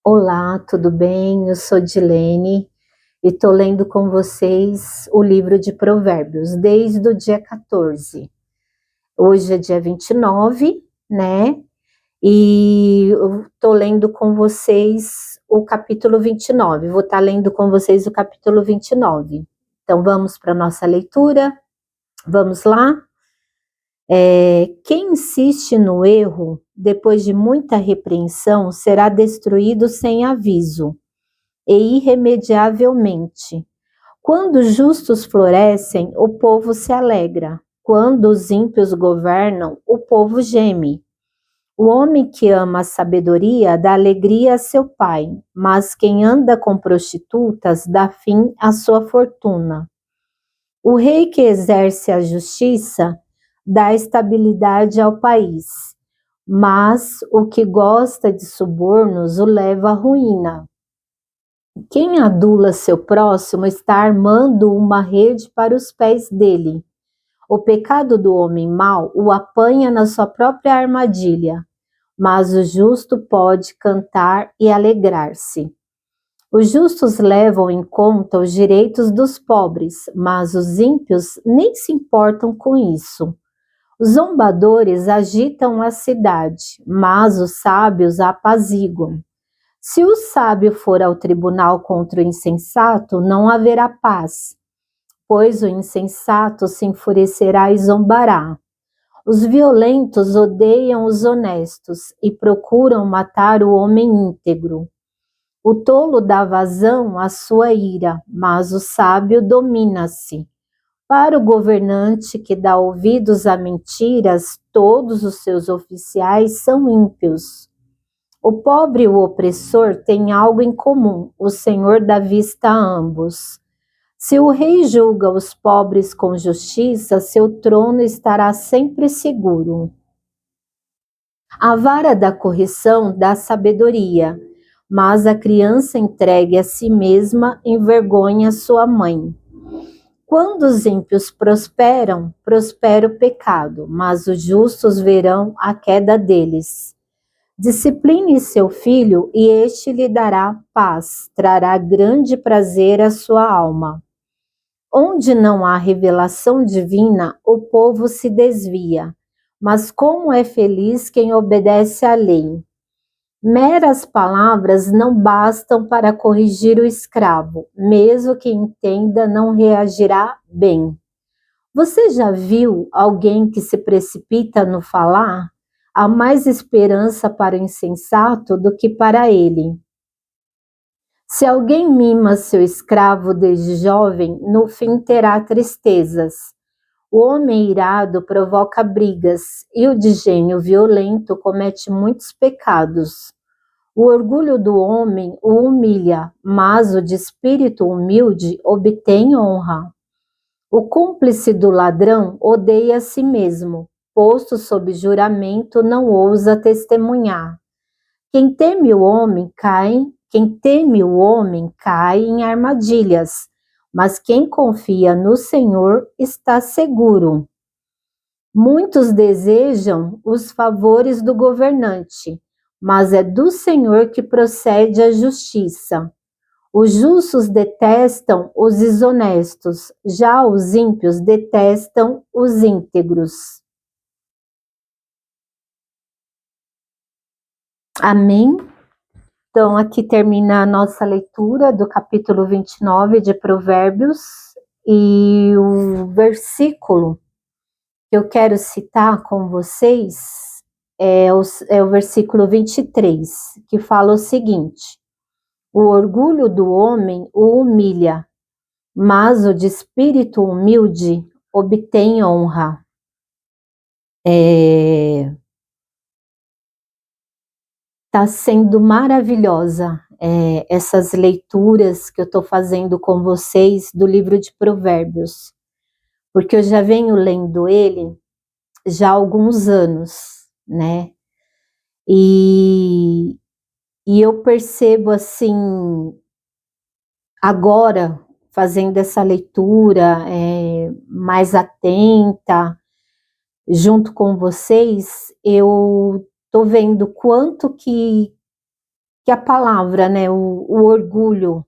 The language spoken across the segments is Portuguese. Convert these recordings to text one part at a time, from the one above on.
Olá, tudo bem? Eu sou Dilene e estou lendo com vocês o livro de Provérbios desde o dia 14. Hoje é dia 29, né? E eu estou lendo com vocês o capítulo 29. Vou estar lendo com vocês o capítulo 29. Então vamos para a nossa leitura? Vamos lá? Quem insiste no erro, depois de muita repreensão, será destruído sem aviso e irremediavelmente. Quando os justos florescem, o povo se alegra. Quando os ímpios governam, o povo geme. O homem que ama a sabedoria dá alegria a seu pai, mas quem anda com prostitutas dá fim à sua fortuna. O rei que exerce a justiça dá estabilidade ao país, mas o que gosta de subornos o leva à ruína. Quem adula seu próximo está armando uma rede para os pés dele. O pecado do homem mau o apanha na sua própria armadilha, mas o justo pode cantar e alegrar-se. Os justos levam em conta os direitos dos pobres, mas os ímpios nem se importam com isso. Os zombadores agitam a cidade, mas os sábios a apaziguam. Se o sábio for ao tribunal contra o insensato, não haverá paz, pois o insensato se enfurecerá e zombará. Os violentos odeiam os honestos e procuram matar o homem íntegro. O tolo dá vazão à sua ira, mas o sábio domina-se. Para o governante que dá ouvidos a mentiras, todos os seus oficiais são ímpios. O pobre e o opressor têm algo em comum: o Senhor dá vista a ambos. Se o rei julga os pobres com justiça, seu trono estará sempre seguro. A vara da correção dá sabedoria, mas a criança entregue a si mesma envergonha sua mãe. Quando os ímpios prosperam, prospera o pecado, mas os justos verão a queda deles. Discipline seu filho e este lhe dará paz, trará grande prazer à sua alma. Onde não há revelação divina, o povo se desvia, mas como é feliz quem obedece à lei. Meras palavras não bastam para corrigir o escravo, mesmo que entenda não reagirá bem. Você já viu alguém que se precipita no falar? Há mais esperança para o insensato do que para ele. Se alguém mima seu escravo desde jovem, no fim terá tristezas. O homem irado provoca brigas, e o de gênio violento comete muitos pecados. O orgulho do homem o humilha, mas o de espírito humilde obtém honra. O cúmplice do ladrão odeia a si mesmo, posto sob juramento não ousa testemunhar. Quem teme o homem cai em armadilhas, mas quem confia no Senhor está seguro. Muitos desejam os favores do governante, mas é do Senhor que procede a justiça. Os justos detestam os desonestos, já os ímpios detestam os íntegros. Amém? Então, aqui termina a nossa leitura do capítulo 29 de Provérbios, e o versículo que eu quero citar com vocês é o versículo 23, que fala o seguinte: o orgulho do homem o humilha, mas o de espírito humilde obtém honra. Está sendo maravilhosa essas leituras que eu estou fazendo com vocês do livro de Provérbios, porque eu já venho lendo ele já há alguns anos, né? E eu percebo assim, agora, fazendo essa leitura mais atenta, junto com vocês, eu estou vendo quanto que que a palavra, né, o orgulho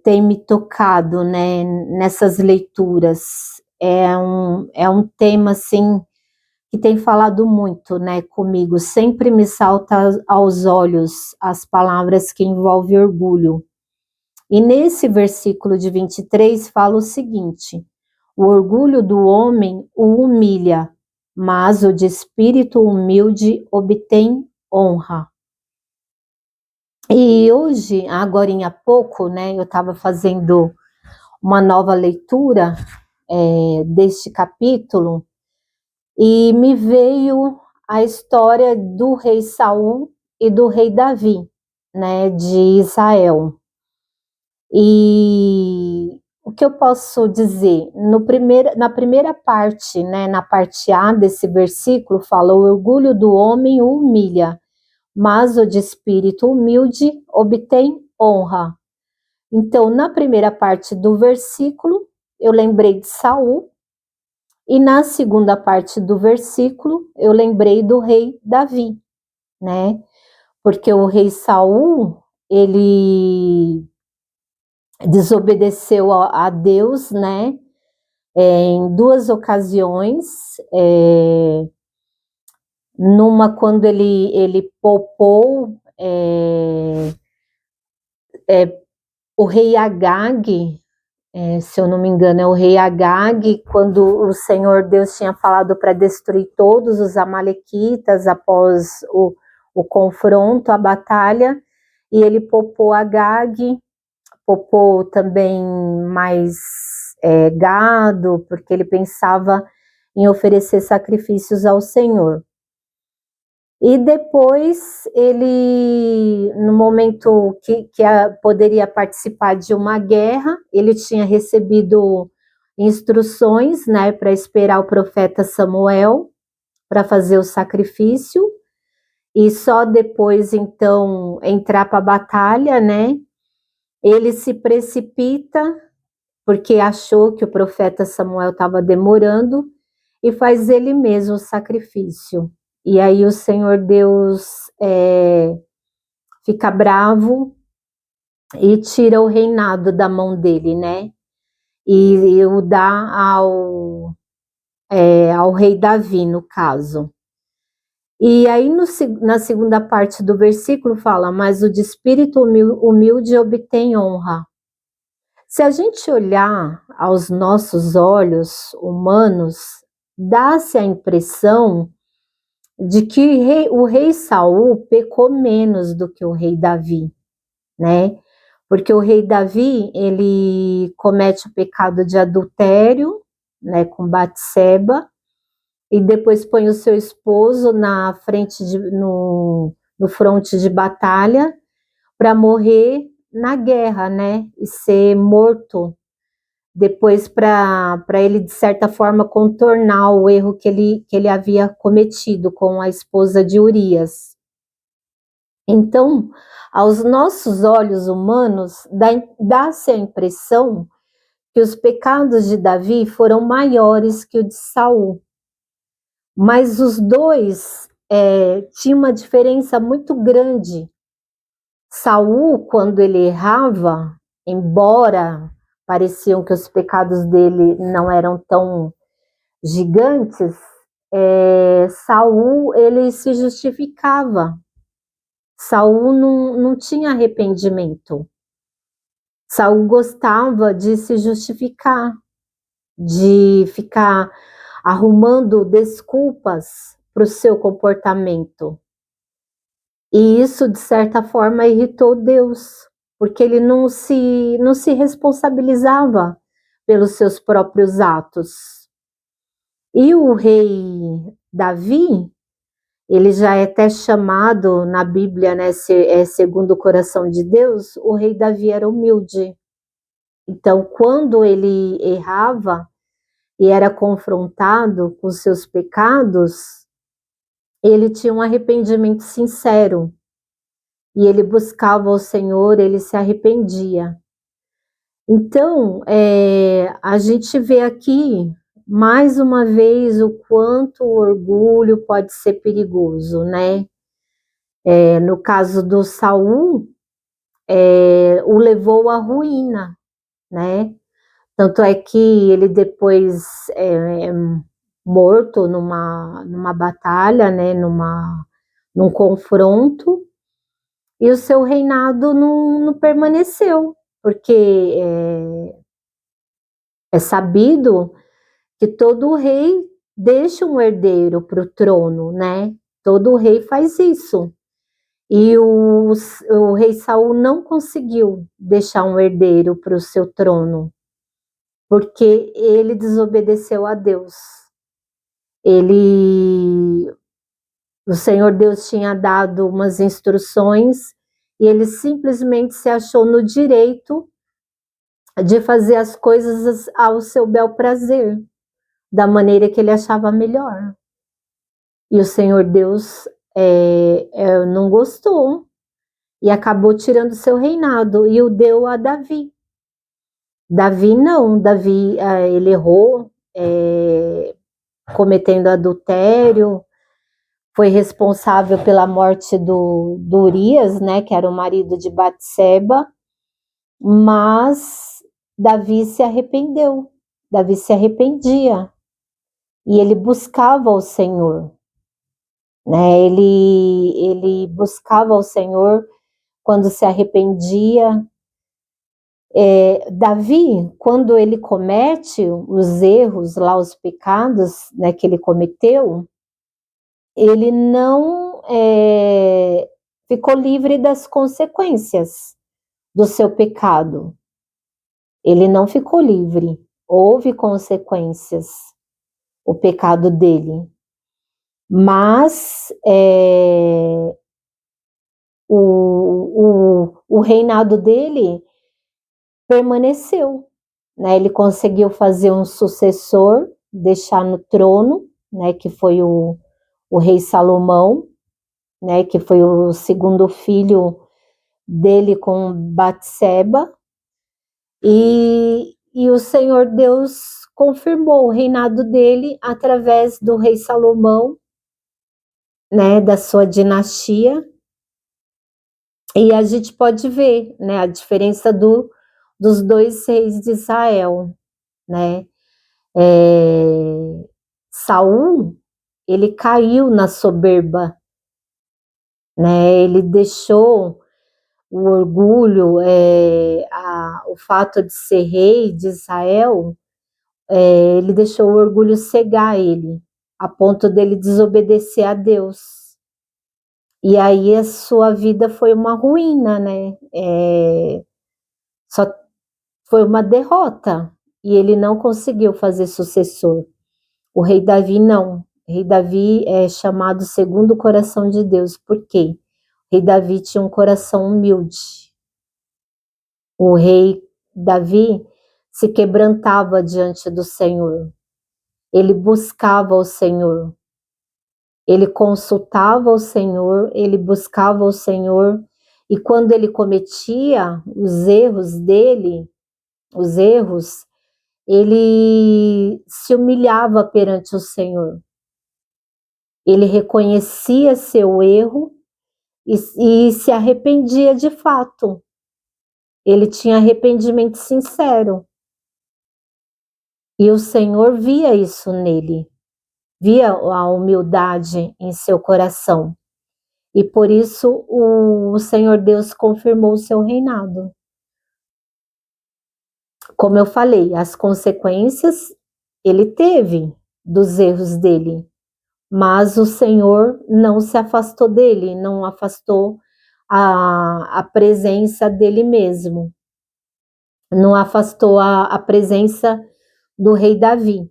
tem me tocado, né, nessas leituras. É um tema, assim, que tem falado muito, né, comigo. Sempre me salta aos olhos as palavras que envolvem orgulho. E nesse versículo de 23 fala o seguinte: o orgulho do homem o humilha, mas o de espírito humilde obtém honra. E hoje, agorinha há pouco, né, eu estava fazendo uma nova leitura deste capítulo e me veio a história do rei Saul e do rei Davi, né, de Israel. E o que eu posso dizer? Na primeira parte, né, na parte A desse versículo, fala: o orgulho do homem o humilha, mas o de espírito humilde obtém honra. Então, na primeira parte do versículo, eu lembrei de Saul, e na segunda parte do versículo, eu lembrei do rei Davi, né? Porque o rei Saul, ele desobedeceu a Deus, né? Em duas ocasiões, numa quando ele poupou o rei Agag, se eu não me engano, é o rei Agag, quando o Senhor Deus tinha falado para destruir todos os amalequitas após o confronto, a batalha, e ele poupou Agag, poupou também mais gado, porque ele pensava em oferecer sacrifícios ao Senhor. E depois ele, no momento que poderia participar de uma guerra, ele tinha recebido instruções, né, para esperar o profeta Samuel para fazer o sacrifício, e só depois então entrar para a batalha, né? Ele se precipita porque achou que o profeta Samuel estava demorando e faz ele mesmo o sacrifício. E aí o Senhor Deus fica bravo e tira o reinado da mão dele, né? E o dá ao rei Davi, no caso. E aí na segunda parte do versículo fala: mas o de espírito humilde obtém honra. Se a gente olhar aos nossos olhos humanos, dá-se a impressão de que o rei Saul pecou menos do que o rei Davi, né? Porque o rei Davi, ele comete o pecado de adultério, né, com Batseba, e depois põe o seu esposo na frente no fronte de batalha para morrer na guerra, né, e ser morto depois, para ele, de certa forma, contornar o erro que ele havia cometido com a esposa de Urias. Então, aos nossos olhos humanos, dá-se a impressão que os pecados de Davi foram maiores que o de Saul. Mas os dois tinham uma diferença muito grande. Saul, quando ele errava, embora pareciam que os pecados dele não eram tão gigantes, Saul, ele se justificava. Saul não tinha arrependimento. Saul gostava de se justificar, de ficar arrumando desculpas para o seu comportamento. E isso, de certa forma, irritou Deus, porque ele não se responsabilizava pelos seus próprios atos. E o rei Davi, ele já é até chamado na Bíblia, né, segundo o coração de Deus, o rei Davi era humilde. Então, quando ele errava e era confrontado com seus pecados, ele tinha um arrependimento sincero. E ele buscava o Senhor, ele se arrependia. Então, a gente vê aqui, mais uma vez, o quanto o orgulho pode ser perigoso, né? No caso do Saul, o levou à ruína, né? Tanto é que ele depois é morto numa batalha, né? Num confronto, e o seu reinado não permaneceu, porque é sabido que todo rei deixa um herdeiro para o trono, né? Todo rei faz isso. E o rei Saul não conseguiu deixar um herdeiro para o seu trono, porque ele desobedeceu a Deus. O Senhor Deus tinha dado umas instruções e ele simplesmente se achou no direito de fazer as coisas ao seu bel prazer, da maneira que ele achava melhor. E o Senhor Deus não gostou e acabou tirando seu reinado e o deu a Davi. Davi não, Davi ele errou, cometendo adultério, foi responsável pela morte do Urias, né, que era o marido de Batseba, mas Davi se arrependeu, Davi se arrependia e ele buscava o Senhor, né? Ele buscava o Senhor quando se arrependia. Davi, quando ele comete os erros lá, os pecados, né, que ele cometeu, ele não ficou livre das consequências do seu pecado. Ele não ficou livre. Houve consequências, o pecado dele. Mas o reinado dele permaneceu, né? Ele conseguiu fazer um sucessor, deixar no trono, né? Que foi o rei Salomão, né? Que foi o segundo filho dele com Batseba, e o Senhor Deus confirmou o reinado dele através do rei Salomão, né? Da sua dinastia. E a gente pode ver, né, a diferença dos dois reis de Israel, né? Saul, ele caiu na soberba, né? Ele deixou o orgulho, o fato de ser rei de Israel, ele deixou o orgulho cegar ele, a ponto dele desobedecer a Deus. E aí a sua vida foi uma ruína, né? Só foi uma derrota, e ele não conseguiu fazer sucessor. O rei Davi não. O rei Davi é chamado segundo o coração de Deus. Por quê? O rei Davi tinha um coração humilde. O rei Davi se quebrantava diante do Senhor. Ele buscava o Senhor. Ele consultava o Senhor, ele buscava o Senhor, e quando ele cometia os erros dele, ele se humilhava perante o Senhor. Ele reconhecia seu erro e se arrependia de fato. Ele tinha arrependimento sincero. E o Senhor via isso nele, via a humildade em seu coração. E por isso o Senhor Deus confirmou o seu reinado. Como eu falei, as consequências ele teve dos erros dele, mas o Senhor não se afastou dele, não afastou a presença dele mesmo, não afastou a presença do rei Davi,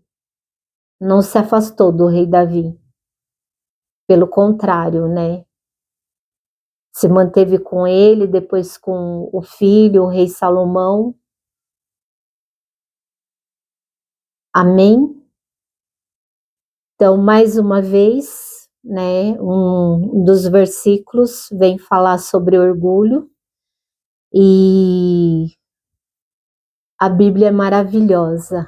não se afastou do rei Davi, pelo contrário, né? Se manteve com ele, depois com o filho, o rei Salomão. Amém? Então, mais uma vez, né, um dos versículos vem falar sobre orgulho, e a Bíblia é maravilhosa.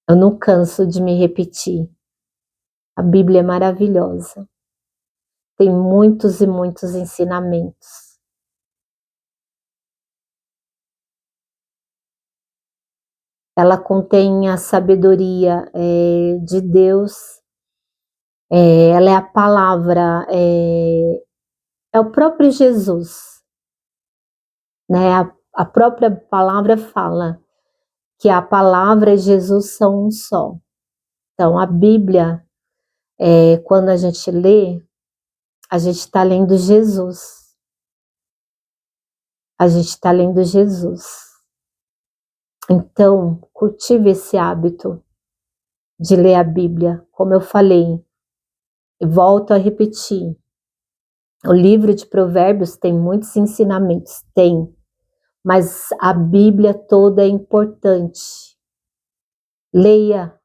Eu não canso de me repetir. A Bíblia é maravilhosa. tem muitos e muitos ensinamentos. Ela contém a sabedoria de Deus, ela é a palavra, é o próprio Jesus, né? A própria palavra fala que a palavra e Jesus são um só. Então, a Bíblia, quando a gente lê, a gente está lendo Jesus. A gente está lendo Jesus. Então, cultive esse hábito de ler a Bíblia, como eu falei, e volto a repetir. O livro de Provérbios tem muitos ensinamentos, tem, mas a Bíblia toda é importante. Leia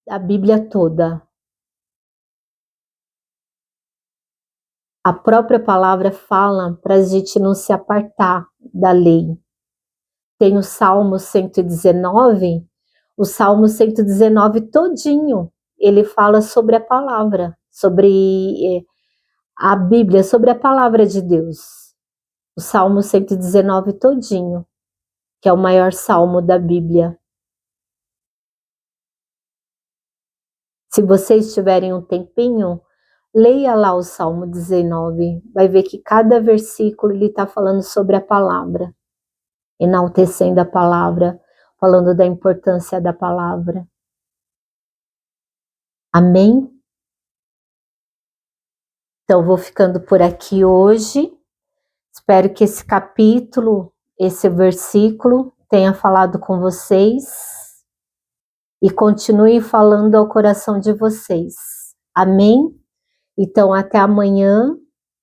a Bíblia toda. A própria palavra fala para a gente não se apartar da lei. Tem o Salmo 119, o Salmo 119 todinho, ele fala sobre a palavra, sobre a Bíblia, sobre a palavra de Deus. O Salmo 119 todinho, que é o maior salmo da Bíblia. Se vocês tiverem um tempinho, leia lá o Salmo 19, vai ver que cada versículo ele está falando sobre a palavra, enaltecendo a palavra, falando da importância da palavra. Amém? Então, vou ficando por aqui hoje. Espero que esse capítulo, esse versículo, tenha falado com vocês e continue falando ao coração de vocês. Amém? Então, até amanhã,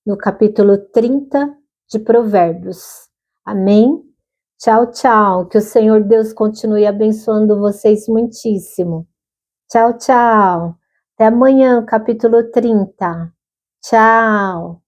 no capítulo 30 de Provérbios. Amém? Tchau, tchau. Que o Senhor Deus continue abençoando vocês muitíssimo. Tchau, tchau. Até amanhã, capítulo 30. Tchau.